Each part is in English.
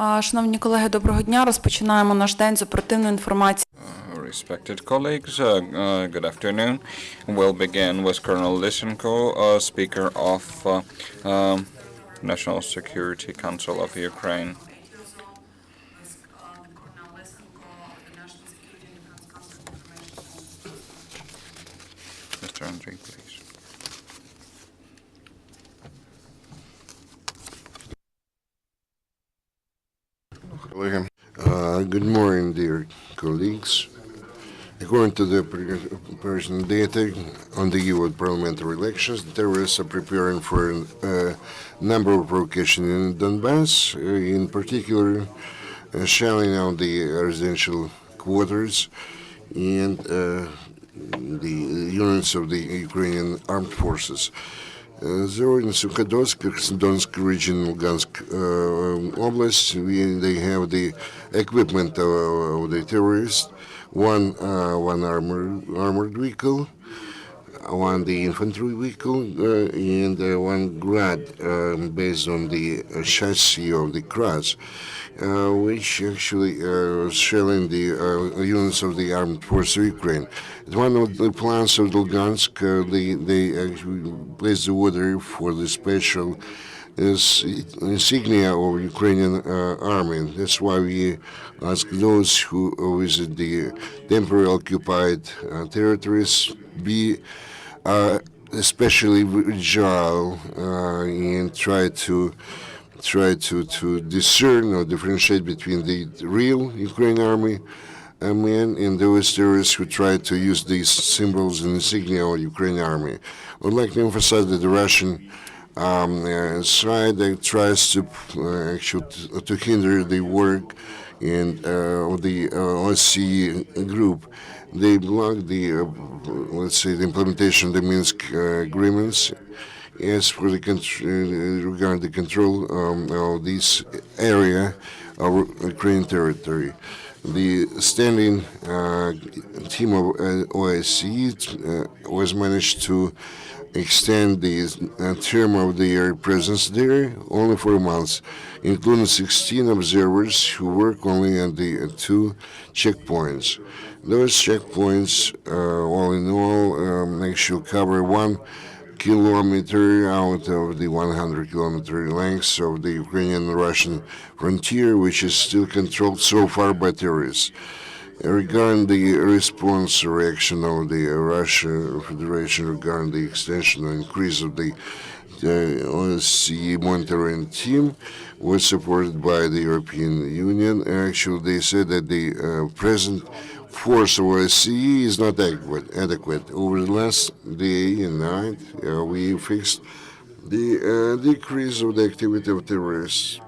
Шановні колеги, доброго дня. Розпочинаємо наш день з оперативної інформації. Respected colleagues, good afternoon. We'll begin with Colonel Lysenko, Speaker of National Security Council of Ukraine. Mr. Andriy, please. Good morning, dear colleagues. According to the personal data on the eve of parliamentary elections, the terrorists are preparing for a number of provocations in Donbass, in particular shelling out the residential quarters and the units of the Ukrainian armed forces. There in Sukhodolsk, Krasnodonsk region, Lugansk Oblast, they have the equipment of the terrorists. One armored vehicle, one the infantry vehicle, and one Grad based on the chassis of the Kras, which actually shelling the units of the armed force of Ukraine. At one of the plants of Lugansk, they actually placed the order for the special insignia of Ukrainian army. That's why we ask those who visit the temporarily occupied territories be especially vigile and try to discern or differentiate between the real Ukrainian army men and those terrorists who try to use these symbols and insignia of the Ukrainian army. I would like to emphasize that the Russian side that tries to actually to hinder the work and of the OSCE group. They block the let's say the implementation of the Minsk agreements as for the regarding the control of this area of Ukrainian territory. The standing team of OSCE was managed to extend the term of their presence there only for months, including 16 observers who work only at the two checkpoints. Those checkpoints, all in all, actually cover 1 kilometer out of the 100-kilometer length of the Ukrainian-Russian frontier, which is still controlled so far by terrorists. Regarding the response reaction of the Russian Federation regarding the extension or increase of the OSCE monitoring team was supported by the European Union. Actually, they said that the present force of OSCE is not adequate. Over the last day and night, we fixed the decrease of the activity of terrorists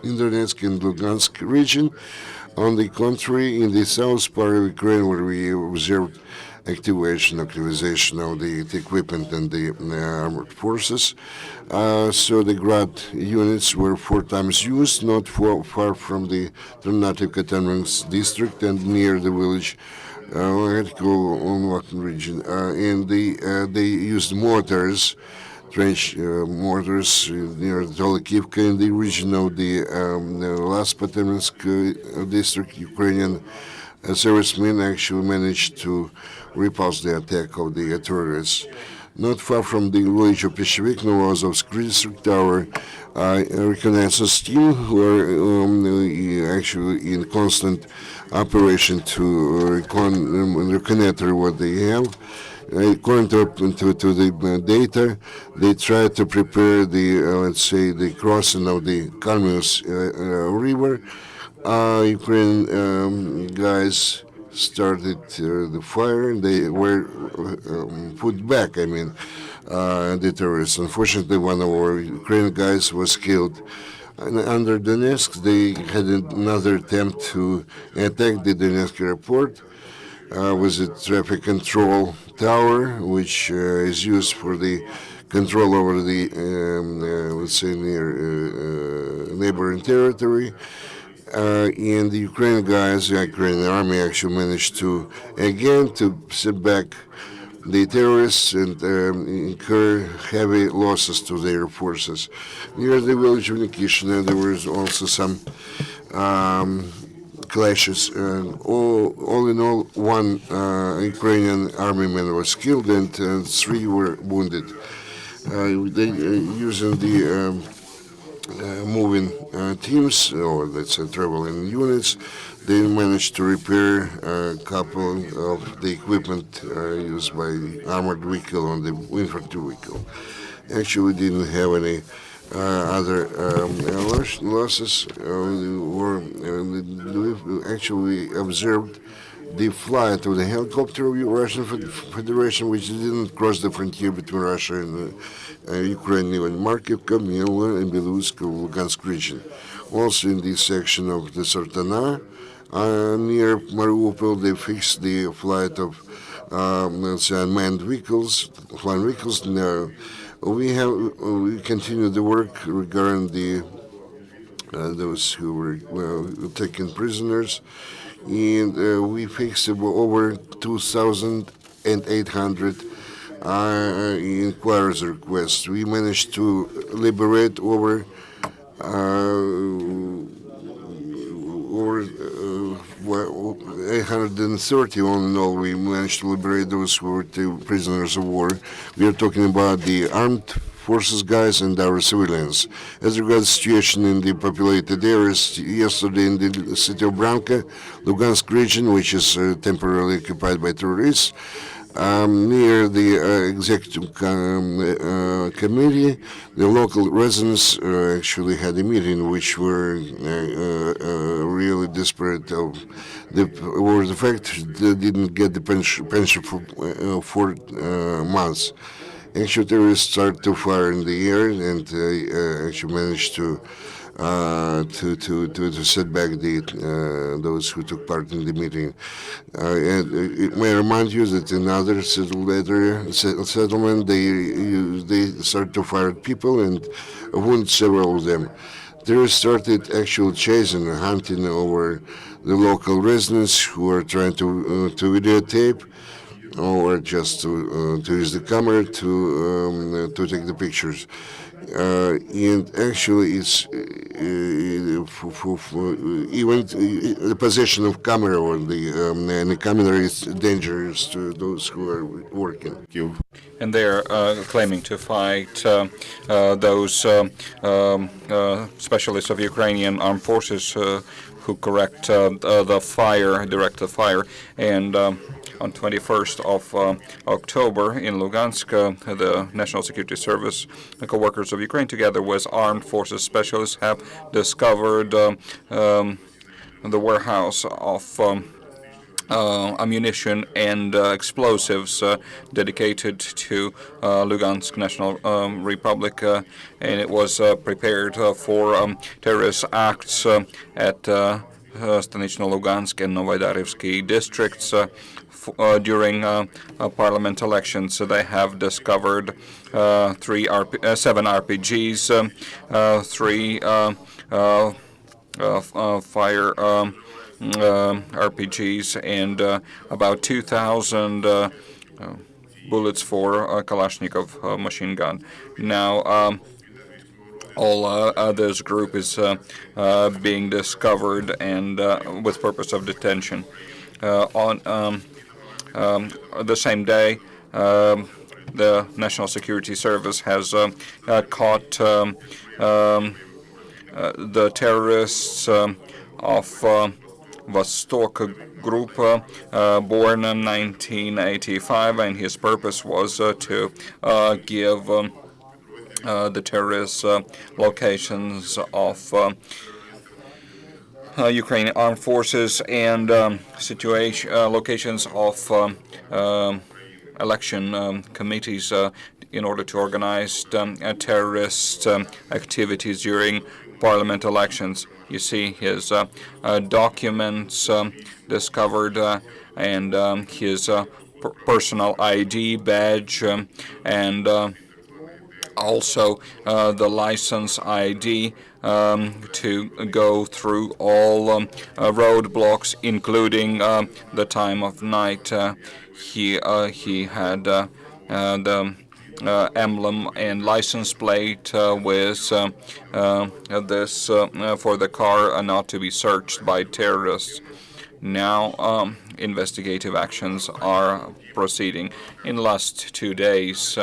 in the Donetsk and Lugansk region. On the contrary, in the south part of Ukraine, where we observed activization of the equipment and the armored forces, so the Grad units were 4 times used, not far from the Ternativ-Katanins district and near the village region. And they used mortars, trench mortars near Dolokivka in the region of the last Paterminsk district. Ukrainian servicemen actually managed to repulse the attack of the terrorists. Not far from the village of Peshevik, Novozovsk district, our reconnaissance team were actually in constant operation to reconnoiter what they have. According to the data, they tried to prepare the, let's say, the crossing of the Kalmius River. Ukrainian guys started the fire and they were put back, the terrorists. Unfortunately, one of our Ukrainian guys was killed. And under Donetsk, they had another attempt to attack the Donetsk airport. Was a traffic control tower, which is used for the control over the, let's say, near neighboring territory. And the Ukrainian guys, the Ukrainian army actually managed to, again, to set back the terrorists and incur heavy losses to their forces. Near the village of Nikishina, there was also some clashes. All in all, one Ukrainian army man was killed and three were wounded. Using the moving teams, or let's say traveling units, they managed to repair a couple of the equipment used by the armored vehicle on the infantry vehicle. Actually, we didn't have any other losses. We actually observed the flight of the helicopter of the Russian Federation, which didn't cross the frontier between Russia and Ukraine, even Markivka, Mila, and Belarus, Lugansk region. Also in this section of the Sartana, near Mariupol, they fixed the flight of let's say unmanned vehicles, flying vehicles. Now, we continue the work regarding the those who were taken prisoners, and we fixed over 2,800 inquiries requests. We managed to liberate over 830 all in all. We managed to liberate those who were prisoners of war. We are talking about the armed forces guys and our civilians. As regards the situation in the populated areas, yesterday in the city of Branka, Lugansk region, which is temporarily occupied by terrorists, near the executive committee, the local residents actually had a meeting, which were really desperate of the fact they didn't get the pension for 4 months. Actually, terrorists started to fire in the air and actually managed to set back those who took part in the meeting. And it may remind you that in other settlement, they started to fire at people and wound several of them. Terrorists started actual chasing and hunting over the local residents who were trying to videotape or just to use the camera to take the pictures. And actually, it's even the possession of camera or the camera is dangerous to those who are working. And they're claiming to fight those specialists of Ukrainian armed forces who direct the fire, and on 21st of October in Lugansk, the National Security Service co-workers of Ukraine, together with armed forces specialists, have discovered the warehouse of ammunition and explosives dedicated to Lugansk National Republic, and it was prepared for terrorist acts at Stanichno-Lugansk and Novodarivsky districts during parliament elections. So they have discovered 7 RPGs, 3 fire RPGs, and about 2,000 bullets for a Kalashnikov machine gun. Now, all this group is being discovered and with purpose of detention. On the same day, the National Security Service has caught the terrorists of Vostok Group, born in 1985, and his purpose was to give the terrorists locations of Ukrainian armed forces and locations of election committees in order to organize terrorist activities during parliament elections. You see his documents discovered and his personal ID badge and also the license ID to go through all roadblocks, including the time of night. He had the emblem and license plate with this for the car not to be searched by terrorists. Now, investigative actions are proceeding. In the last 2 days,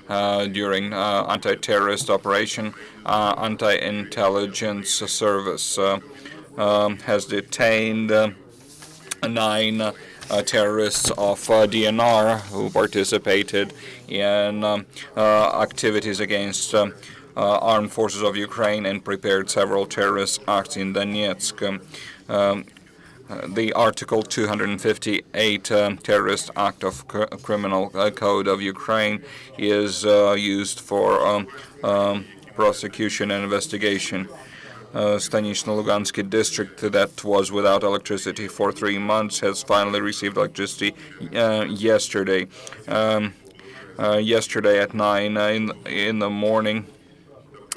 during anti-terrorist operation, anti-intelligence service has detained 9 terrorists of DNR who participated in activities against armed forces of Ukraine and prepared several terrorist acts in Donetsk. The Article 258 Terrorist Act of Criminal Code of Ukraine is used for prosecution and investigation. Stanично-Lugansky district that was without electricity for 3 months has finally received electricity yesterday. Yesterday at 9 in the morning,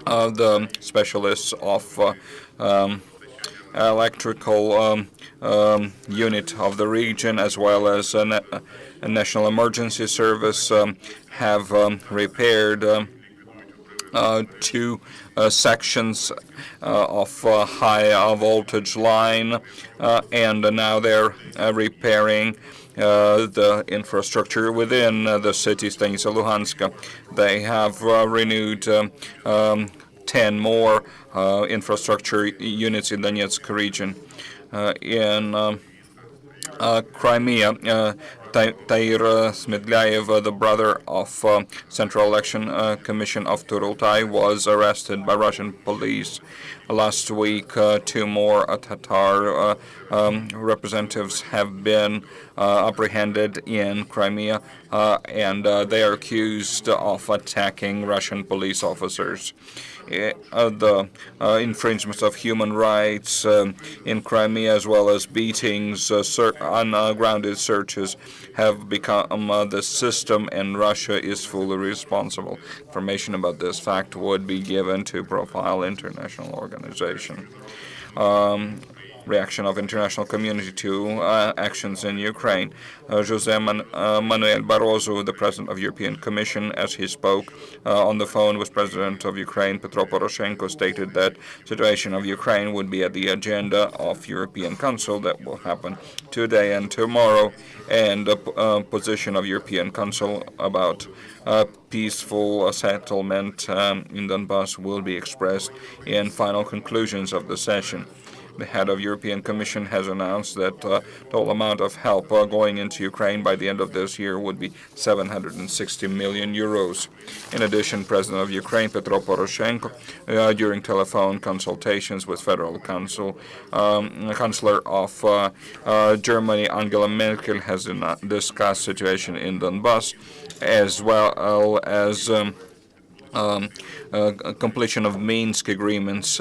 the specialists of electrical unit of the region, as well as a National Emergency Service, have repaired 2 sections of high voltage line, and now they're repairing the infrastructure within the city, Stanично-Luhansk. They have renewed 10 more infrastructure units in Donetsk region. In Crimea, Tair Smedlyaev, the brother of Central Election Commission of Turultai, was arrested by Russian police. Last week, 2 more Tatar representatives have been apprehended in Crimea, and they are accused of attacking Russian police officers. The infringements of human rights in Crimea, as well as beatings, ungrounded searches, have become the system, and Russia is fully responsible. Information about this fact would be given to Profile International Organization. Reaction of international community to actions in Ukraine. Jose Manuel Barroso, the President of European Commission, as he spoke on the phone with President of Ukraine Petro Poroshenko, stated that situation of Ukraine would be at the agenda of European Council that will happen today and tomorrow, and the position of European Council about peaceful settlement in Donbass will be expressed in final conclusions of the session. The head of European Commission has announced that the total amount of help going into Ukraine by the end of this year would be 760 million euros. In addition, President of Ukraine Petro Poroshenko, during telephone consultations with Federal Council, Chancellor of Germany Angela Merkel has discussed situation in Donbass, as well as completion of Minsk agreements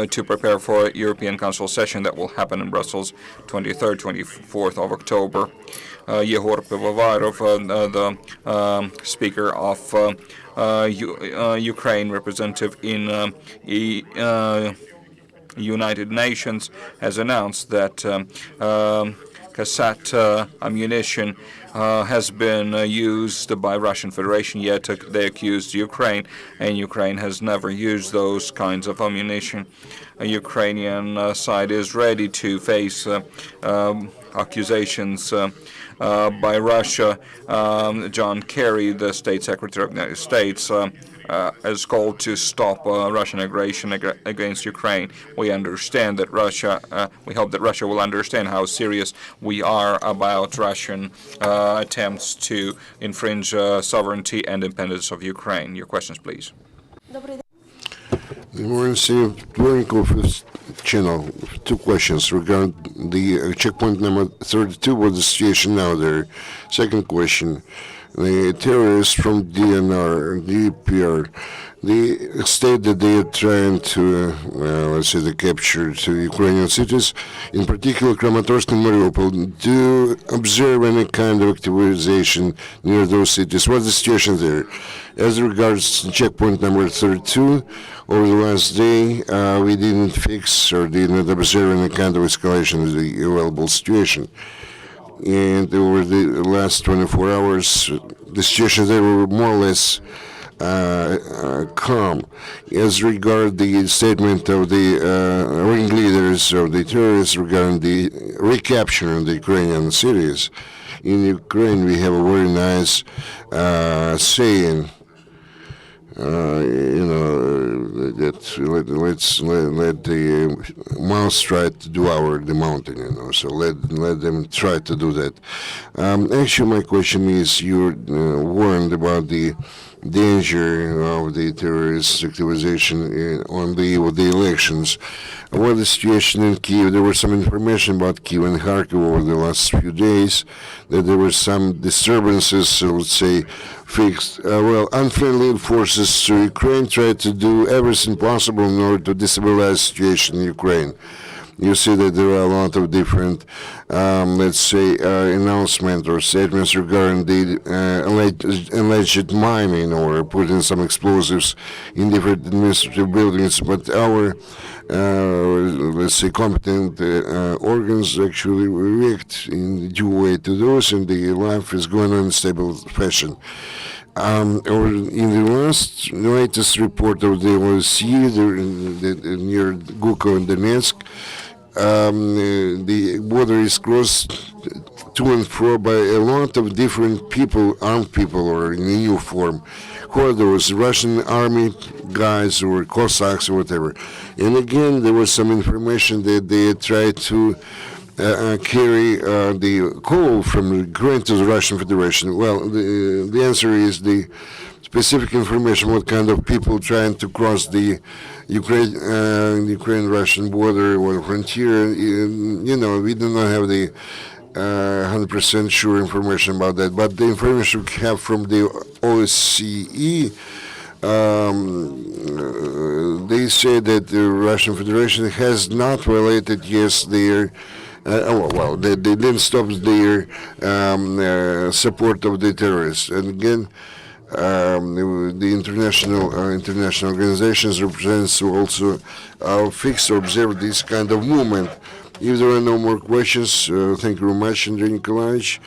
to prepare for a European Council session that will happen in Brussels 23rd, 24th of October. Yegor Pivovarov, the Speaker of Ukraine representative in United Nations, has announced that cassette ammunition has been used by Russian Federation, yet they accused Ukraine, and Ukraine has never used those kinds of ammunition. A Ukrainian side is ready to face accusations by Russia. John Kerry, the State Secretary of the United States, has called to stop Russian aggression against Ukraine. We understand that we hope that Russia will understand how serious we are about Russian attempts to infringe sovereignty and independence of Ukraine. Your questions, please. The emergency Dvornikov channel. 2 questions regarding the checkpoint number 32. What's the situation now there? Second question the terrorists from DPR, they state that they are trying to, let's say, the capture to Ukrainian cities, in particular Kramatorsk and Mariupol. Do you observe any kind of activization near those cities? What's the situation there? As regards checkpoint number 32, over the last day, we didn't fix or did not observe any kind of escalation of the available situation. And over the last 24 hours, the situation there were more or less calm. As regard the statement of the ringleaders of the terrorists regarding the recapture of the Ukrainian cities, in Ukraine we have a very nice saying, that let's let the mouse try to devour the mountain, so let them try to do that. Actually, my question is, you're warned about the danger of the terrorist activization on the eve of the elections. What the situation in Kyiv? There was some information about Kyiv and Kharkiv over the last few days, that there were some disturbances, let's say, unfriendly forces to Ukraine tried to do everything possible in order to destabilize the situation in Ukraine. You see that there are a lot of different, let's say, announcements or statements regarding the alleged mining or putting some explosives in different administrative buildings. But our, let's say, competent organs actually react in due way to those, and the life is going on in stable fashion. Or in the latest report of the OSCE near Guko and Donetsk, the border is crossed to and fro by a lot of different people, armed people, or in uniform. Who are those? Russian army guys or Cossacks or whatever. And again, there was some information that they tried to carry the coal from Ukraine to the Russian Federation. Well, the answer is the specific information, what kind of people trying to cross the Ukraine-Russian border or frontier. We do not have the 100% sure information about that, but the information we have from the OSCE, they say that the Russian Federation has not violated, their they didn't stop their support of the terrorists. And again, the international organizations represents also fix or observe this kind of movement. If there are no more questions, thank you very much, Andriy Nikolaevich.